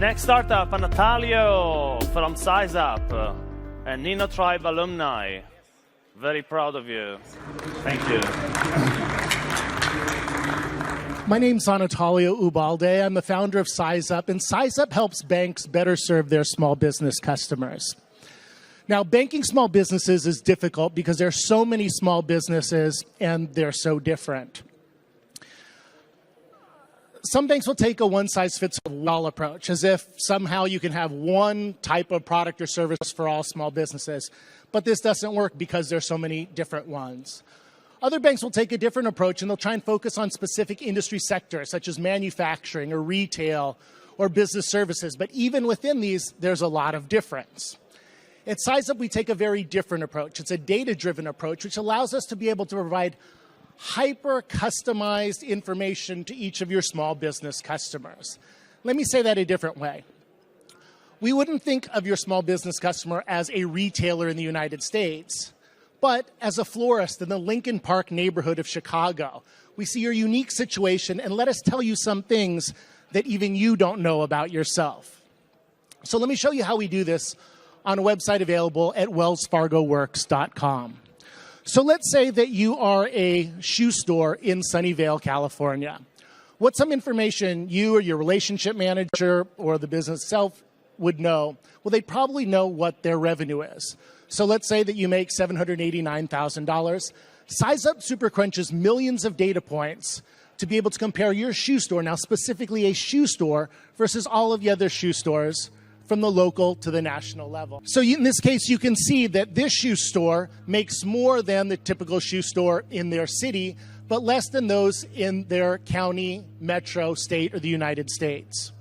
Next startup, Natalio from SizeUp, and Nino Tribe alumni. Very proud of you. Thank you. My name's Natalio Ubalde. I'm the founder of SizeUp, and SizeUp helps banks better serve their small business customers. Now, banking small businesses is difficult because there are so many small businesses and they're so different. Some banks will take a one-size-fits-all approach, as if somehow you can have one type of product or service for all small businesses. But this doesn't work because there's so many different ones. Other banks will take a different approach, and they'll try and focus on specific industry sectors, such as manufacturing or retail or business services. But even within these, there's a lot of difference. At SizeUp, we take a very different approach. It's a data-driven approach, which allows us to be able to provide hyper-customized information to each of your small business customers. Let me say that a different way. We wouldn't think of your small business customer as a retailer in the United States, but as a florist in the Lincoln Park neighborhood of Chicago. We see your unique situation and let us tell you some things that even you don't know about yourself. So let me show you how we do this on a website available at wellsfargoworks.com. So let's say that you are a shoe store in Sunnyvale, California. What's some information you or your relationship manager or the business itself would know? Well, they'd probably know what their revenue is. So let's say that you make $789,000. SizeUp super crunches millions of data points to be able to compare your shoe store, now specifically a shoe store, versus all of the other shoe stores from the local to the national level. So in this case, you can see that this shoe store makes more than the typical shoe store in their city, but less than those in their county, metro, state, or the United States.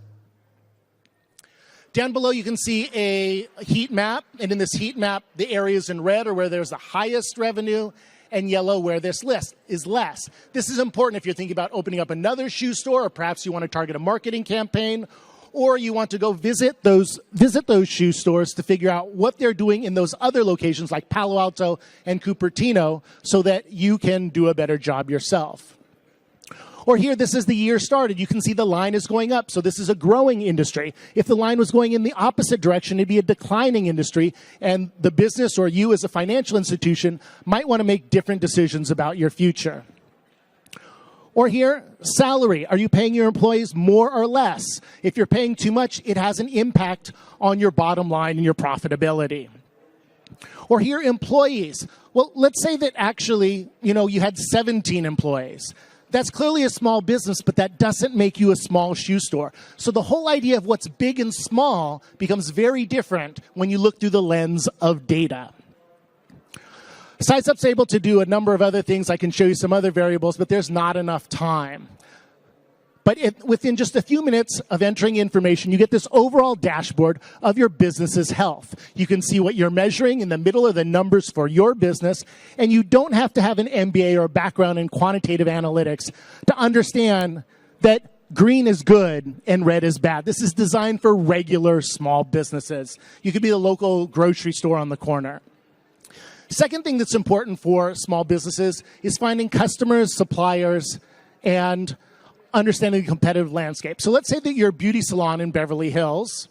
Down below, you can see a heat map, and in this heat map, the areas in red are where there's the highest revenue, and yellow where this list is less. This is important if you're thinking about opening up another shoe store, or perhaps you want to target a marketing campaign, or you want to go visit those shoe stores to figure out what they're doing in those other locations like Palo Alto and Cupertino so that you can do a better job yourself. Or here, this is the year started. You can see the line is going up, so this is a growing industry. If the line was going in the opposite direction, it'd be a declining industry, and the business or you as a financial institution might want to make different decisions about your future. Or here, salary. Are you paying your employees more or less? If you're paying too much, it has an impact on your bottom line and your profitability. Or here, employees. Well, let's say that actually, you had 17 employees. That's clearly a small business, but that doesn't make you a small shoe store. So the whole idea of what's big and small becomes very different when you look through the lens of data. SizeUp's able to do a number of other things. I can show you some other variables, but there's not enough time. But within just a few minutes of entering information, you get this overall dashboard of your business's health. You can see what you're measuring. In the middle are the numbers for your business, and you don't have to have an MBA or a background in quantitative analytics to understand that green is good and red is bad. This is designed for regular small businesses. You could be the local grocery store on the corner. Second thing that's important for small businesses is finding customers, suppliers, and understanding the competitive landscape. So let's say that you're a beauty salon in Beverly Hills.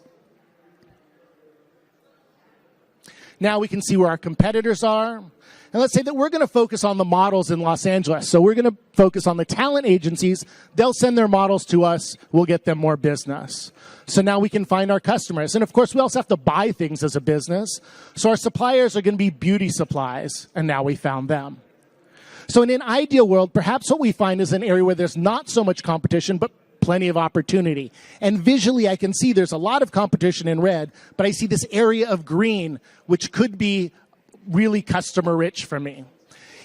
Now we can see where our competitors are. And let's say that we're going to focus on the models in Los Angeles. So we're going to focus on the talent agencies. They'll send their models to us. We'll get them more business. So now we can find our customers. And of course, we also have to buy things as a business. So our suppliers are going to be beauty supplies. And now we found them. So in an ideal world, perhaps what we find is an area where there's not so much competition, but plenty of opportunity. And visually, I can see there's a lot of competition in red, but I see this area of green, which could be really customer rich for me.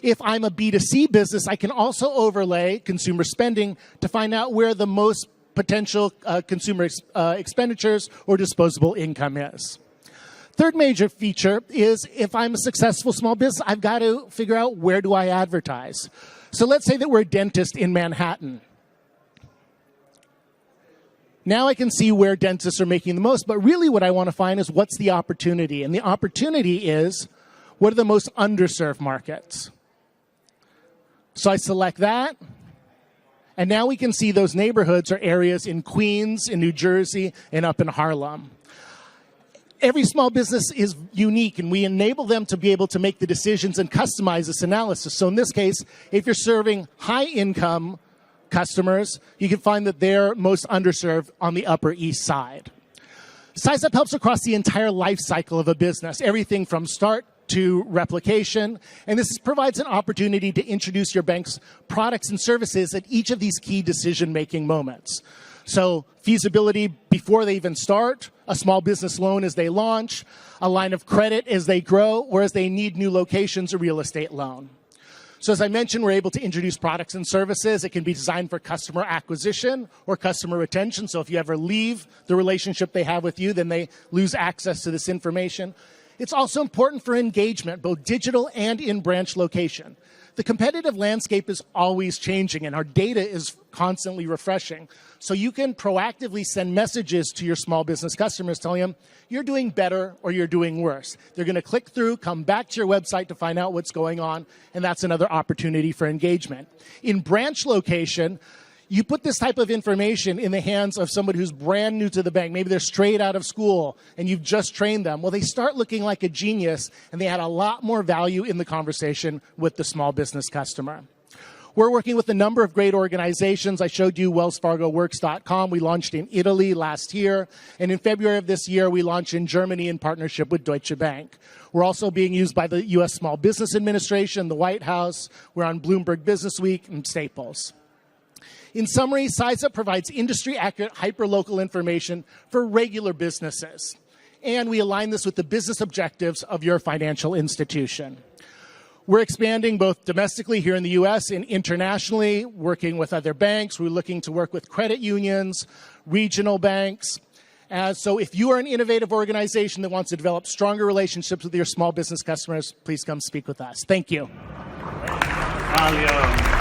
If I'm a B2C business, I can also overlay consumer spending to find out where the most potential consumer expenditures or disposable income is. Third major feature is if I'm a successful small business, I've got to figure out where do I advertise. So let's say that we're a dentist in Manhattan. Now I can see where dentists are making the most, but really what I want to find is what's the opportunity. And the opportunity is, what are the most underserved markets? So I select that, And now we can see those neighborhoods or areas in Queens, in New Jersey, and up in Harlem. Every small business is unique, and we enable them to be able to make the decisions and customize this analysis. So in this case, if you're serving high-income customers, you can find that they're most underserved on the Upper East Side. SizeUp helps across the entire life cycle of a business, everything from start to replication, and this provides an opportunity to introduce your bank's products and services at each of these key decision-making moments. So feasibility before they even start, a small business loan as they launch, a line of credit as they grow, or as they need new locations, a real estate loan. So as I mentioned, we're able to introduce products and services. It can be designed for customer acquisition or customer retention. So if you ever leave the relationship they have with you, then they lose access to this information. It's also important for engagement, both digital and in branch location. The competitive landscape is always changing, and our data is constantly refreshing. So you can proactively send messages to your small business customers telling them you're doing better or you're doing worse. They're going to click through, come back to your website to find out what's going on, and that's another opportunity for engagement. In branch location, you put this type of information in the hands of somebody who's brand new to the bank. Maybe they're straight out of school and you've just trained them. Well, they start looking like a genius, and they add a lot more value in the conversation with the small business customer. We're working with a number of great organizations. I showed you WellsFargoWorks.com. We launched in Italy last year. And in February of this year, we launched in Germany in partnership with Deutsche Bank. We're also being used by the U.S. Small Business Administration, the White House. We're on Bloomberg Businessweek and Staples. In summary, SizeUp provides industry-accurate, hyper-local information for regular businesses. And we align this with the business objectives of your financial institution. We're expanding both domestically here in the U.S. and internationally, working with other banks. We're looking to work with credit unions, regional banks. So if you are an innovative organization that wants to develop stronger relationships with your small business customers, please come speak with us. Thank you. Mario.